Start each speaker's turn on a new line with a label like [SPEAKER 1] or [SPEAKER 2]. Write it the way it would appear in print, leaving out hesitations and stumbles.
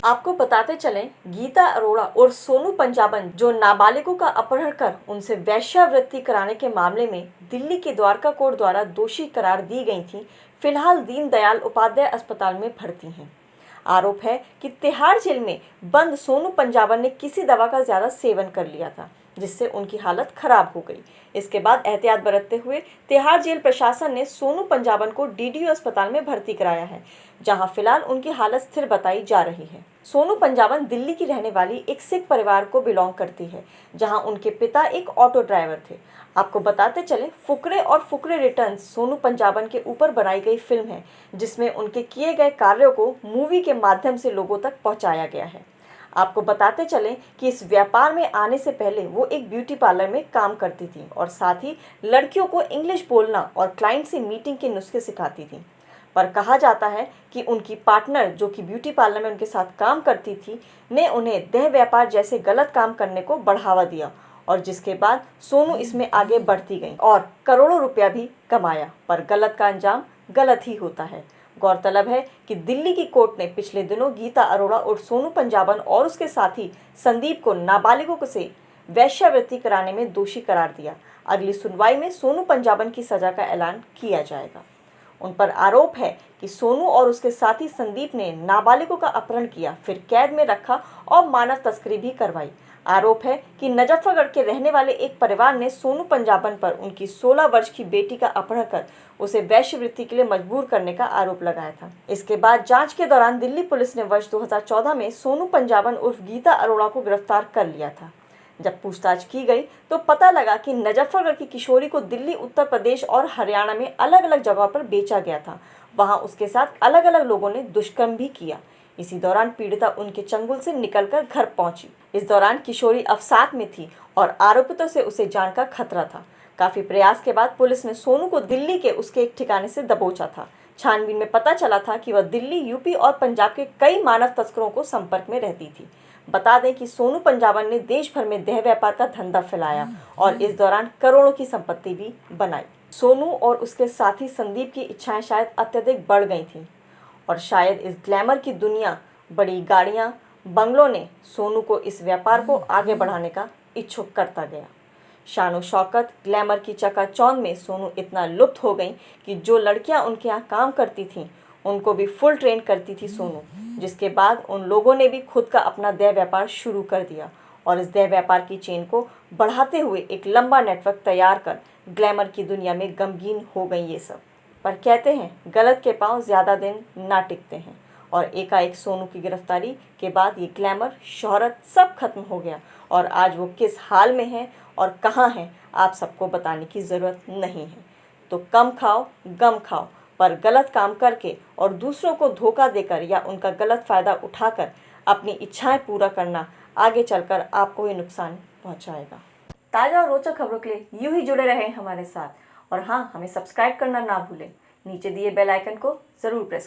[SPEAKER 1] आपको बताते चलें, गीता अरोड़ा और सोनू पंजाबन जो नाबालिगों का अपहरण कर उनसे वेश्यावृत्ति कराने के मामले में दिल्ली की द्वारका कोर्ट द्वारा दोषी करार दी गई थीं, फिलहाल दीनदयाल उपाध्याय अस्पताल में भर्ती हैं। आरोप है कि तिहाड़ जेल में बंद सोनू पंजाबन ने किसी दवा का ज्यादा सेवन कर लिया था, जिससे उनकी हालत खराब हो गई। इसके बाद एहतियात बरतते हुए तिहाड़ जेल प्रशासन ने सोनू पंजाबन को डीडीयू अस्पताल में भर्ती कराया है, जहां फिलहाल उनकी हालत स्थिर बताई जा रही है। सोनू पंजाबन दिल्ली की रहने वाली एक सिख परिवार को बिलोंग करती है, जहां उनके पिता एक ऑटो ड्राइवर थे। आपको बताते चले, फुकरे और फुकरे रिटर्न्स सोनू पंजाबन के ऊपर बनाई गई फिल्म है, जिसमें उनके किए गए कार्यों को मूवी के माध्यम से लोगों तक पहुंचाया गया है। आपको बताते चलें कि इस व्यापार में आने से पहले वो एक ब्यूटी पार्लर में काम करती थी और साथ ही लड़कियों को इंग्लिश बोलना और क्लाइंट से मीटिंग के नुस्खे सिखाती थी। पर कहा जाता है कि उनकी पार्टनर, जो कि ब्यूटी पार्लर में उनके साथ काम करती थी, ने उन्हें देह व्यापार जैसे गलत काम करने को बढ़ावा दिया और जिसके बाद सोनू इसमें आगे बढ़ती गई और करोड़ों रुपया भी कमाया। पर गलत का अंजाम गलत ही होता है। गौरतलब है कि दिल्ली की कोर्ट ने पिछले दिनों गीता अरोड़ा और सोनू पंजाबन और उसके साथी संदीप को नाबालिगों से वेश्यावृत्ति कराने में दोषी करार दिया। अगली सुनवाई में सोनू पंजाबन की सजा का ऐलान किया जाएगा। उन पर आरोप है कि सोनू और उसके साथी संदीप ने नाबालिगों का अपहरण किया, फिर कैद में रखा और मानव तस्करी भी करवाई। आरोप है कि नजफगढ़ के रहने वाले एक परिवार ने सोनू पंजाबन पर उनकी 16 वर्ष की बेटी का अपहरण कर उसे वेश्यावृत्ति के लिए मजबूर करने का आरोप लगाया था। इसके बाद जांच के दौरान दिल्ली पुलिस ने वर्ष 2014 में सोनू पंजाबन उर्फ गीता अरोड़ा को गिरफ्तार कर लिया था। जब पूछताछ की गई तो पता लगा कि नजफगढ़ की किशोरी को दिल्ली, उत्तर प्रदेश और हरियाणा में अलग अलग जगहों पर बेचा गया था। वहां उसके साथ अलग अलग लोगों ने दुष्कर्म भी किया। इसी दौरान पीड़िता उनके चंगुल से निकलकर घर पहुंची। इस दौरान किशोरी अवसाद में थी और आरोपितों से उसे जान का खतरा था। काफी प्रयास के बाद पुलिस ने सोनू को दिल्ली के उसके एक ठिकाने से दबोचा था। छानबीन में पता चला था कि वह दिल्ली, यूपी और पंजाब के कई मानव तस्करों को संपर्क में रहती थी। बता दें कि सोनू पंजाबन ने देश भर में देह व्यापार का धंधा फैलाया और इस दौरान करोड़ों की संपत्ति भी बनाई। सोनू और उसके साथी संदीप की इच्छाएं शायद अत्यधिक बढ़ गई थीं और शायद इस ग्लैमर की दुनिया, बड़ी गाड़ियां, बंगलों ने सोनू को इस व्यापार को आगे बढ़ाने का इच्छुक करता गया। शानो शौकत, ग्लैमर की चकाचौंध में सोनू इतना लुप्त हो गई कि जो लड़कियां उनके यहाँ काम करती थीं, उनको भी फुल ट्रेन करती थी सोनू, जिसके बाद उन लोगों ने भी खुद का अपना देह व्यापार शुरू कर दिया और इस देह व्यापार की चेन को बढ़ाते हुए एक लंबा नेटवर्क तैयार कर ग्लैमर की दुनिया में गमगीन हो गई ये सब। पर कहते हैं, गलत के पांव ज़्यादा दिन ना टिकते हैं और एकाएक सोनू की गिरफ्तारी के बाद ये ग्लैमर, शोहरत सब खत्म हो गया और आज वो किस हाल में है और कहाँ है, आप सबको बताने की ज़रूरत नहीं है। तो कम खाओ, गम खाओ, पर गलत काम करके और दूसरों को धोखा देकर या उनका गलत फ़ायदा उठाकर अपनी इच्छाएं पूरा करना आगे चलकर आपको ही नुकसान पहुंचाएगा। ताज़ा और रोचक खबरों के लिए यूं ही जुड़े रहें हमारे साथ और हाँ, हमें सब्सक्राइब करना ना भूलें। नीचे दिए बेल आइकन को ज़रूर प्रेस करें।